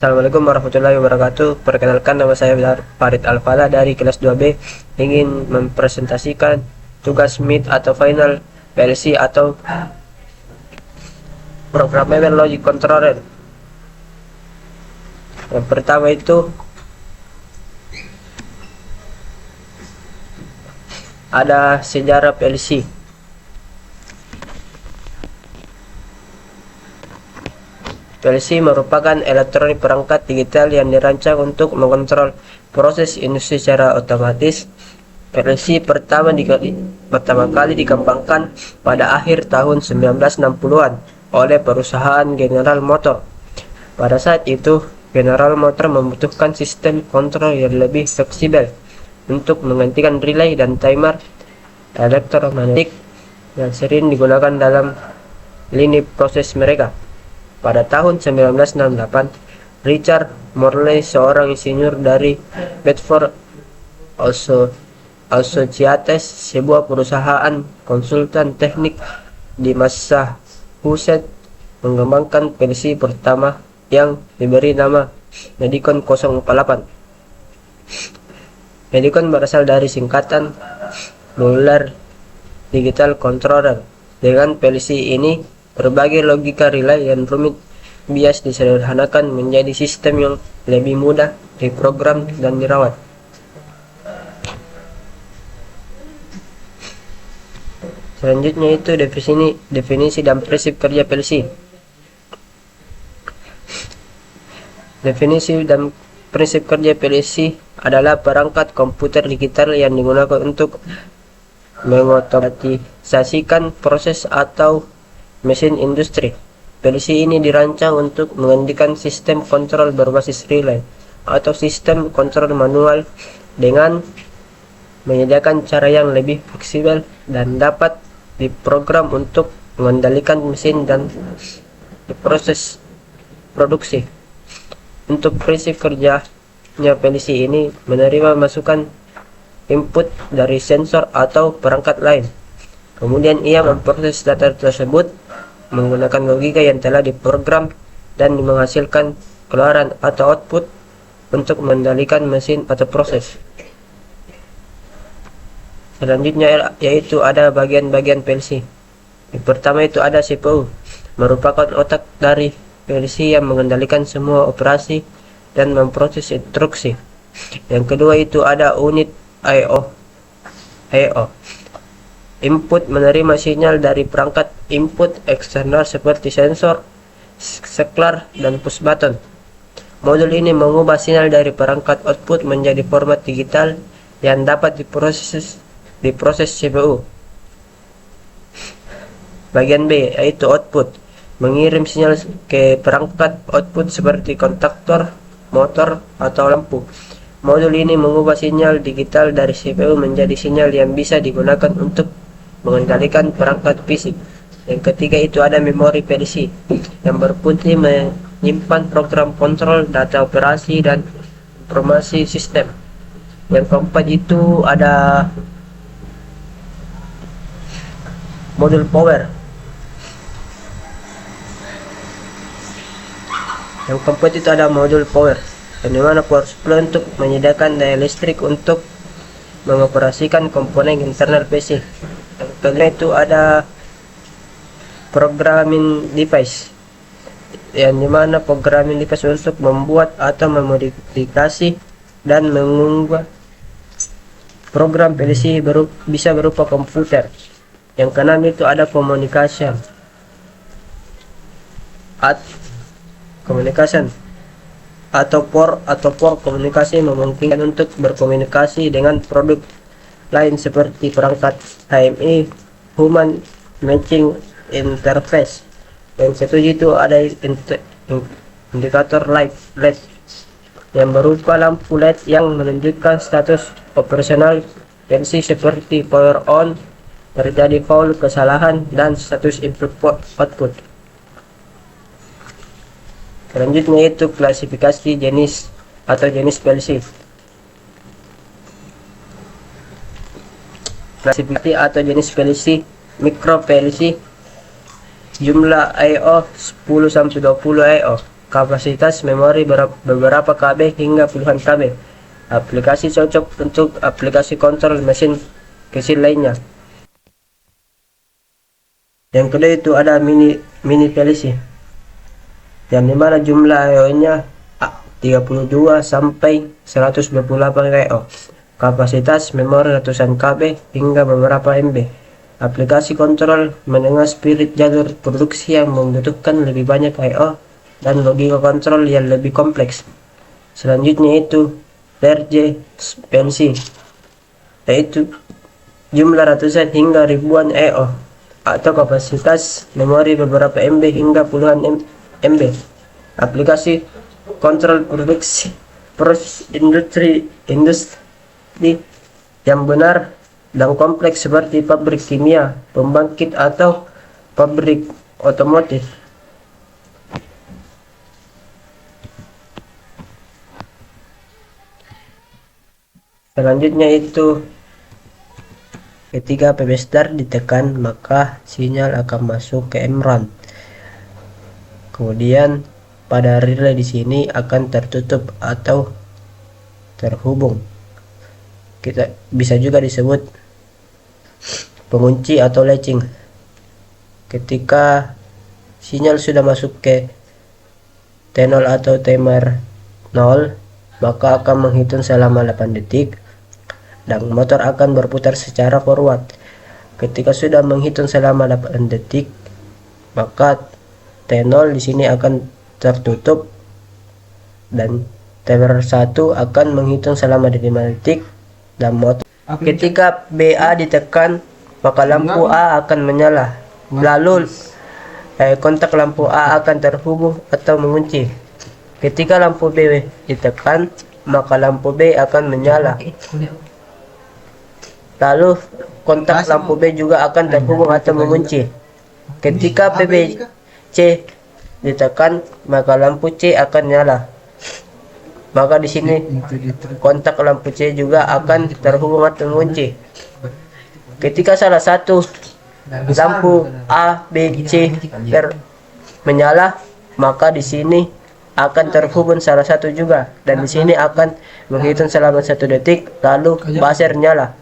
Assalamualaikum warahmatullahi wabarakatuh. Perkenalkan, nama saya Farid Alfala dari kelas 2B. Ingin mempresentasikan tugas mid atau final PLC atau Programmable Logic Controller. Yang pertama itu ada sejarah PLC. PLC merupakan elektronik perangkat digital yang dirancang untuk mengontrol proses industri secara otomatis. PLC pertama kali dikembangkan pada akhir tahun 1960-an oleh perusahaan General Motors. Pada saat itu, General Motors membutuhkan sistem kontrol yang lebih fleksibel untuk menggantikan relay dan timer elektromagnetik yang sering digunakan dalam lini proses mereka. Pada tahun 1968, Richard Morley, seorang insinyur dari Bedford Associates, sebuah perusahaan konsultan teknik di Massachusetts, mengembangkan PLC pertama yang diberi nama Medicon 048. Medicon berasal dari singkatan Modular Digital Controller. Dengan PLC ini, berbagai logika relay yang rumit bias disederhanakan menjadi sistem yang lebih mudah diprogram dan dirawat. Selanjutnya itu definisi dan prinsip kerja PLC. Definisi dan prinsip kerja PLC adalah perangkat komputer digital yang digunakan untuk mengotomatisasikan proses atau mesin industri. PLC ini dirancang untuk menggantikan sistem kontrol berbasis relay atau sistem kontrol manual dengan menyediakan cara yang lebih fleksibel dan dapat diprogram untuk mengendalikan mesin dan proses produksi. Untuk prinsip kerjanya, PLC ini menerima masukan input dari sensor atau perangkat lain. Kemudian ia memproses data tersebut menggunakan logika yang telah diprogram dan menghasilkan keluaran atau output untuk mengendalikan mesin atau proses. Selanjutnya yaitu ada bagian-bagian PLC. Yang pertama itu ada CPU, merupakan otak dari PLC yang mengendalikan semua operasi dan memproses instruksi. Yang kedua itu ada unit I/O. Input menerima sinyal dari perangkat input eksternal seperti sensor, seklar, dan push button. Modul ini mengubah sinyal dari perangkat output menjadi format digital yang dapat diproses CPU. Bagian B yaitu output, mengirim sinyal ke perangkat output seperti kontaktor, motor, atau lampu. Modul ini mengubah sinyal digital dari CPU menjadi sinyal yang bisa digunakan untuk mengendalikan perangkat fisik. Yang ketiga itu ada memori PLC yang berfungsi menyimpan program kontrol, data operasi, dan informasi sistem. Yang keempat itu ada modul power. Yang keempat itu ada modul power, yang dimana power supply untuk menyediakan daya listrik untuk mengoperasikan komponen internal PC. Yang kelima itu ada programming device, yang dimana programming device untuk membuat atau memodifikasi dan mengubah program PLC bisa berupa komputer. Yang keenam itu ada communication atau port komunikasi, memungkinkan untuk berkomunikasi dengan produk lain seperti perangkat HMI, Human Matching Interface. Yang ketujuh itu ada indikator light LED yang berupa lampu LED yang menunjukkan status operasional PLC seperti power on, terjadi fault, kesalahan, dan status input output. Selanjutnya itu klasifikasi jenis PLC. Klasifikasi atau jenis PLC: mikro PLC, jumlah I/O 10-20 I/O. kapasitas memori beberapa KB hingga puluhan KB. Aplikasi cocok untuk aplikasi kontrol mesin kecil lainnya. Yang kedua itu ada mini PLC, yang dimana jumlah IO-nya 32 sampai 128 IO. Kapasitas memori ratusan KB hingga beberapa MB. Aplikasi kontrol menengah spirit jalur produksi yang membutuhkan lebih banyak I/O dan logika kontrol yang lebih kompleks. Selanjutnya itu RJ PLC, yaitu jumlah ratusan hingga ribuan I/O atau kapasitas memori beberapa MB hingga puluhan MB. Aplikasi kontrol produksi proses industri yang benar dan kompleks seperti pabrik kimia, pembangkit atau pabrik otomotif. Selanjutnya itu ketika PB start ditekan, maka sinyal akan masuk ke MRAM. Kemudian pada relay di sini akan tertutup atau terhubung. Kita bisa juga disebut pengunci atau latching. Ketika sinyal sudah masuk ke T0 atau timer 0, maka akan menghitung selama 8 detik dan motor akan berputar secara forward. Ketika sudah menghitung selama 8 detik, maka T0 di sini akan tertutup dan timer 1 akan menghitung selama 5 detik dan motor. Ketika BA ditekan, maka lampu A akan menyala. Lalu kontak lampu A akan terhubung atau mengunci. Ketika lampu B ditekan, maka lampu B akan menyala. Lalu kontak lampu B juga akan terhubung atau mengunci. Ketika PBC ditekan, maka lampu C akan nyala. Maka di sini kontak lampu C juga akan terhubung atau mengunci. Ketika salah satu lampu A, B, C menyala, maka di sini akan terhubung salah satu juga, dan di sini akan menghitung selama 1 detik, lalu buzzer nyala.